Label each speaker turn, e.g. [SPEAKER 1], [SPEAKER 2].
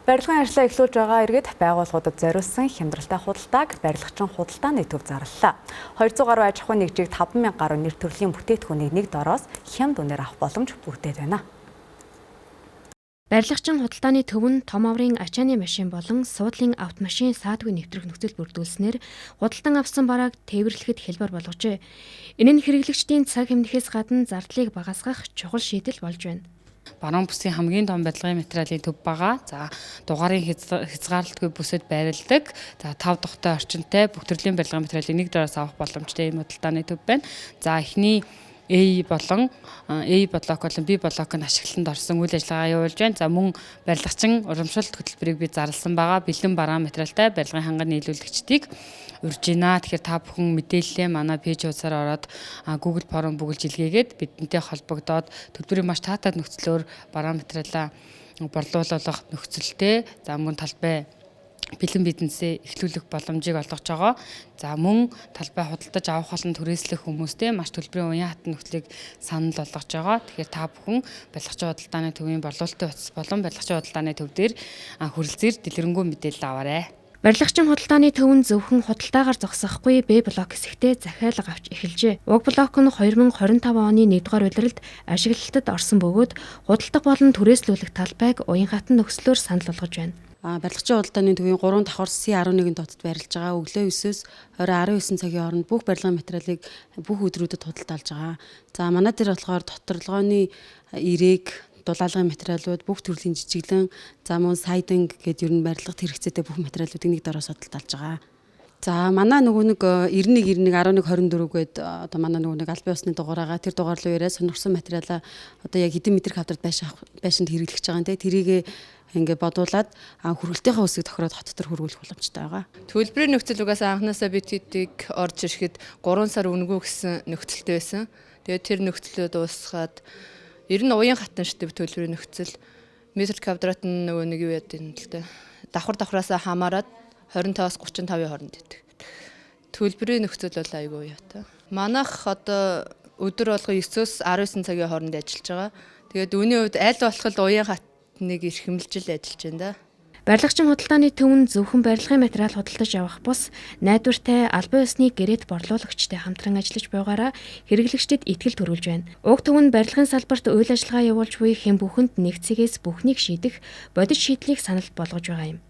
[SPEAKER 1] Барилгын ажлаа эхлүүлж байгаа иргэд байгууллагуудад зориулсан хямдралтай худалдааг барилгачин худалдааны төв зарлалаа. 200 гаруй аж ахуйн нэгжийг 5,000 гаруй нэр төрлийн бүтээтгүүнийг нэг дороос хямд үнээр авах боломж бүрдээд байна.
[SPEAKER 2] Барилгачин худалдааны төв нь том аврын ачааны машин болон суудлын автомашин саадгүй нэвтрэх нөхцөл бүрдүүлснээр худалдан авсан барааг тээвэрлэхэд хялбар болгожээ. Энэ нь хэрэглэгчдийн цаг хэмнэхээс гадна зардлыг багасгах чухал шийдэл болж байна.
[SPEAKER 3] Баруун бүсийн хамгийн том барилгын материалын төв байгаа. За дугаарын хязгаарлалтгүй бүсэд байрладаг. За 5 дугтай орчинтай бүх төрлийн барилгын материалыг нэг дороос авах боломжтой ийм худалдааны төв байна. За эхний A болон A блок болон B блок нь ашиглалтанд орсон үйл ажиллагаа явуулж байна. За мөн барилгачин урамшуулт хөтөлбөрийг бид зарласан байгаа. Бэлэн бараан материалтай барилгын ханган нийлүүлэгчдийг урьж байна. Тэгэхээр та бүхэн мэдээлэлээ манай пэйж хуудасаар ороод Google Form бүгэлж илгээгээд бидэнтэй холбогдоод төлбөрийг маш таатай нөхцлөөр бараан материалаа борлуулах нөхцөлтэй. За мөн талбай бэлэн бизнесээ эхлүүлэх боломжийг олгож байгаа. За мөн талбай худалдаж авах болон түрээслэх хүмүүстээ маш төлбөрийн уян хатан нөхцөлийг санал болгож байгаа. Тэгэхээр та бүхэн барилгачин худалдааны төвийн борлуулалтын утас болон барилгачин худалдааны төв дээр хүрэлцээр дэлгэрэнгүй мэдээлэл аваарай.
[SPEAKER 2] Барилгачин худалдааны төв нь зөвхөн худалдаагаар зогсохгүй Б блок хэсэгтээ захиалга авч эхэлжээ. Уг блок нь 2025 оны 1-р улиралд ашиглалтад орсон бөгөөд худалдах болон түрээслүүлэх талбайг уян хатан нөхцлөөр санал болгож байна.
[SPEAKER 4] Барилгачин худалдааны төвийн 3 давхар C11 дотод байрлаж байгаа. Өглөө 9-өөс оройн 19 цагийн хооронд бүх барилгын материалыг бүх өдрүүдэд худалдаалж байгаа. За манай дээр болохоор доторлогооны ирээг, дулаалгын материалууд, бүх төрлийн жижиглэн, за мөн сайдинг гэдэг ер нь барилгад хэрэгцээтэй бүх материалуудыг нэг дороос худалдаалж байгаа. За манай нэг 91 11 11 24 гээд одоо манай нэг албан ёсны дугаар байгаа. Тэр дугаар руу яриа сонирхсан материалаа одоо яг хэдэн метр квадрат байшинд хэрэглэж байгаа юм те. Тэрийг ингээ бодуулаад хүргэлтийнхаа үсгийг тохироод хот дотор хөрвүүлэх боломжтой байгаа.
[SPEAKER 5] Төлбөрийн нөхцөл угаасаа анхнаасаа бид хэдийг орж ирэхэд 3 сар өнгөө гэсэн нөхцөлтэй байсан. Тэгээд тэр нөхцөлөө дуусгаад ер нь уян хатан штеп төлбөрийн нөхцөл метр квадрат нь нөгөө нэг юу яд юм л дээ. Давхраасаа хамаарат 25-аас 35-ийн хооронд байдаг. Төлбөрийн нөхцөл бол айгүй яатай. Манайх одоо өдөр болго 9-өөс 19 цагийн хооронд ажиллаж байгаа. Тэгээд үүний хувьд аль болох уян хатныг эрхэмлжил ажиллаж байна да.
[SPEAKER 2] Барилгачин худалдааны төв нь зөвхөн барилгын материал худалдаж авах бус найдвартай албан ёсны гэрээт борлуулагчтай хамтран ажиллаж байгаараа хэрэглэгчдэд итгэл төрүүлж байна. Уг төв нь барилгын салбарт үйл ажиллагаа явуулж буй хэн бүхэнд нэг цэгээс бүхнийг шийдэх бодит шийдлийг санал болгож байгаа юм.